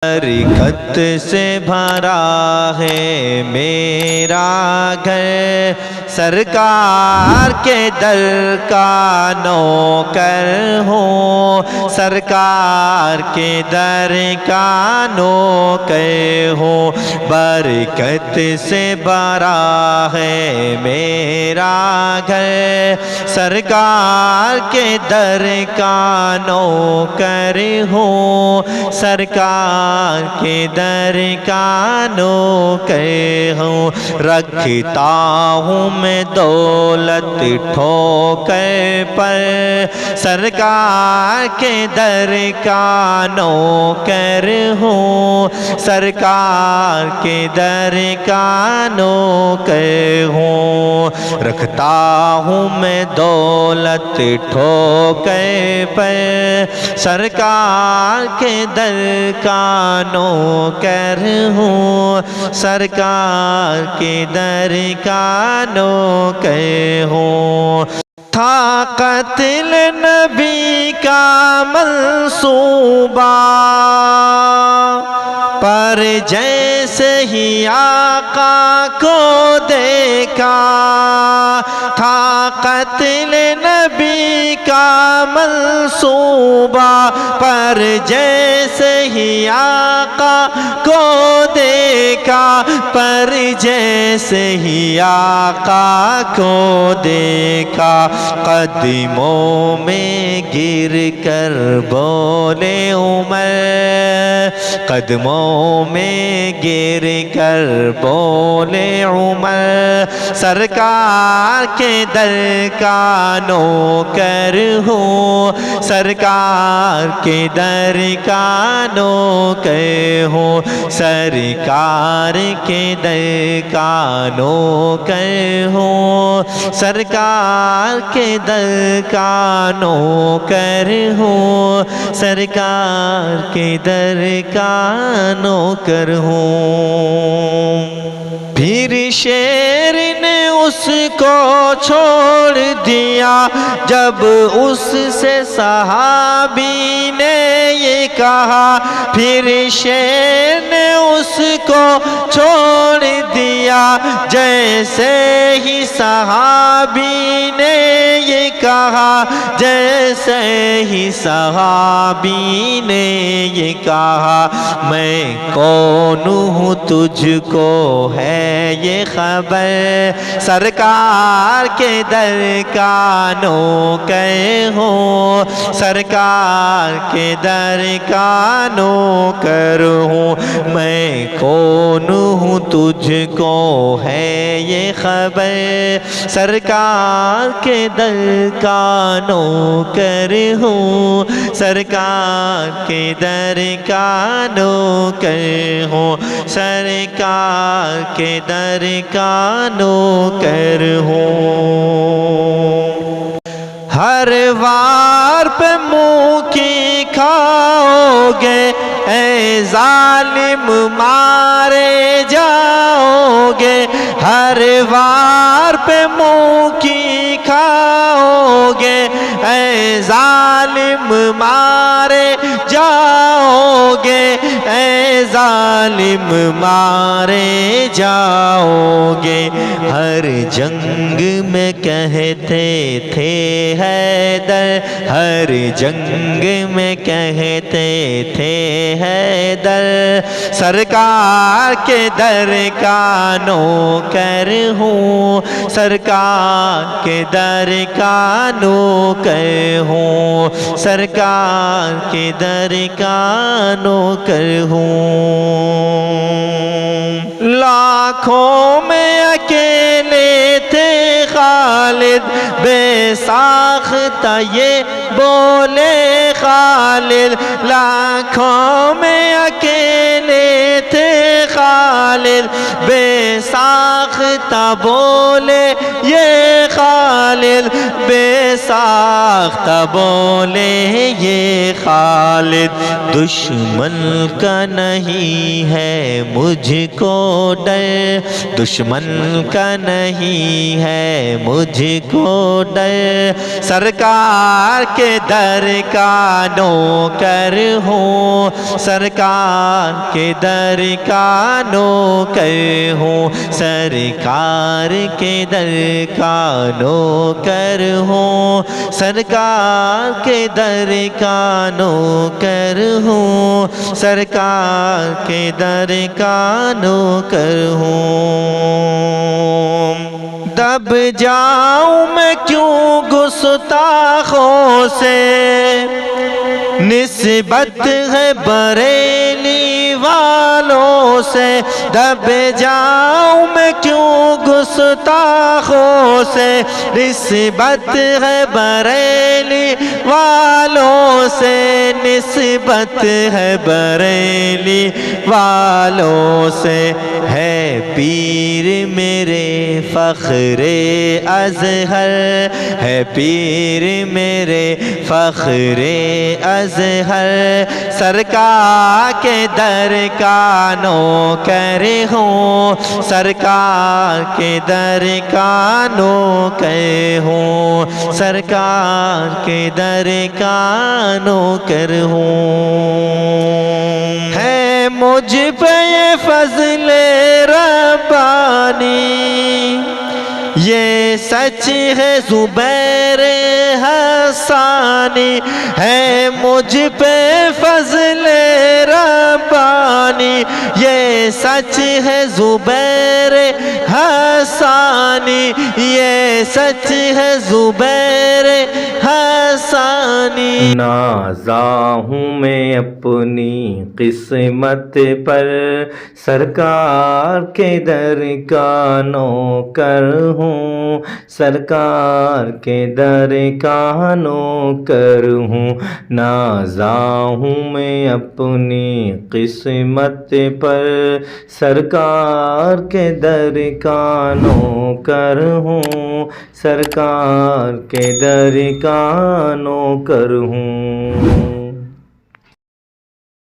برکت سے بھرا ہے میرا گھر، سرکار کے در کا نوکر ہوں، سرکار کے در کا نوکر ہوں۔ برکت سے بھرا ہے میرا گھر، سرکار کے در کا نوکر ہوں، سرکار کے در کا نوکر ہوں۔ رکھتا ہوں میں دولت ٹھوکر پر، سرکار کے در کا نوکر ہوں، سرکار کے در کا نوکر ہوں۔ رکھتا ہوں میں دولت ٹھوکر پر، سرکار کے در کا نوکر ہوں، سرکار کے در کا نوکر ہوں۔ تھا قتل نبی کا منصوبہ، پر جیسے ہی آقا کو دیکھا، تھا قتل نبی کا منصوبہ، پر جیسے ہی آقا کو دیکھا، پر جیسے ہی آقا کو دیکھا، قدموں میں گر کر بولے عمر، قدموں میں گر کر بولے عمر، سرکار کے در کا نوکر ہوں، سرکار کے در کا نوکر ہوں، سرکار کے در کا نوکر ہوں، سرکار کے در کا نوکر ہوں، سرکار کے در کا نوکر ہوں۔ پھر شیر نے اس کو چھوڑ دیا، جب اس سے صحابی نے یہ کہا، پھر شیر نے اس کو چھوڑ دیا، جیسے ہی صحابی نے یہ کہا، جیسے ہی صحابی نے یہ کہا، میں کون ہوں تجھ کو ہے یہ خبر، سرکار کے در کا نوکر ہوں، سرکار کے در کا نوکر ہوں، میں کون ہوں تجھ کو ہے یہ خبر، سرکار کے در کا نوکر ہوں، سرکار کے در کا نوکر ہوں، سرکار کے در کا نوکر ہوں۔ ہر وار پہ منہ کی کھاؤ گے، اے ظالم مارے جاؤ گے، ہر وار پہ منہ کی کھاؤ گے، اے ظالم مارے جاؤ گے، اے ظالم مارے جاؤ گے۔ ہر جنگ میں کہتے تھے حیدر، ہر جنگ میں کہتے تھے حیدر، سرکار کے در کا نوکر ہوں، سرکار کے در کا نوکر ہوں، سرکار کے در کا نوکر ہوں۔ لاکھوں میں اکیلے تھے خالد، بے ساختہ یہ بولے خالد، لاکھوں میں اکیلے تھے خالد، بے ساختہ ساختہ بولے یہ خالد، بے ساختہ بولے یہ خالد، دشمن کا نہیں ہے مجھ کو ڈر، دشمن کا نہیں ہے مجھ کو ڈر، سرکار کے در کا نوکر ہوں، سرکار کے در کا نوکر ہوں، سرکار کے در کا نوکر ہوں، سرکار کے در کا نوکر ہوں، سرکار کے در کا نوکر ہوں۔ دب جاؤں میں کیوں گستاخوں سے، نسبت ہے بریلی والوں سے، دب جاؤں میں کیوں گستاخوں سے، نسبت ہے بریلی والوں سے، نسبت ہے بریلی والوں سے، ہے پیر میرے فخر اظہر، ہے پیر میرے فخر اظہر، سرکار کے در کا نوکر ہوں، سرکار کے در کا نوکر ہوں، سرکار کے در کا نوکر ہوں۔ ہے مجھ پہ یہ فضل ربانی، یہ سچ ہے زبیر حسانی، ہے مجھ پہ فضل ربانی، یہ سچ ہے زبیر حسانی، یہ سچ ہے زبیر حسانی۔ نازا ہوں میں اپنی قسمت پر، سرکار کے در کا نوکر ہوں، سرکار کے در کا نوکر ہوں، نازا ہوں میں اپنی قسمت پر، سرکار کے در کا نوکر ہوں، سرکار کے در کا نوکر ہوں۔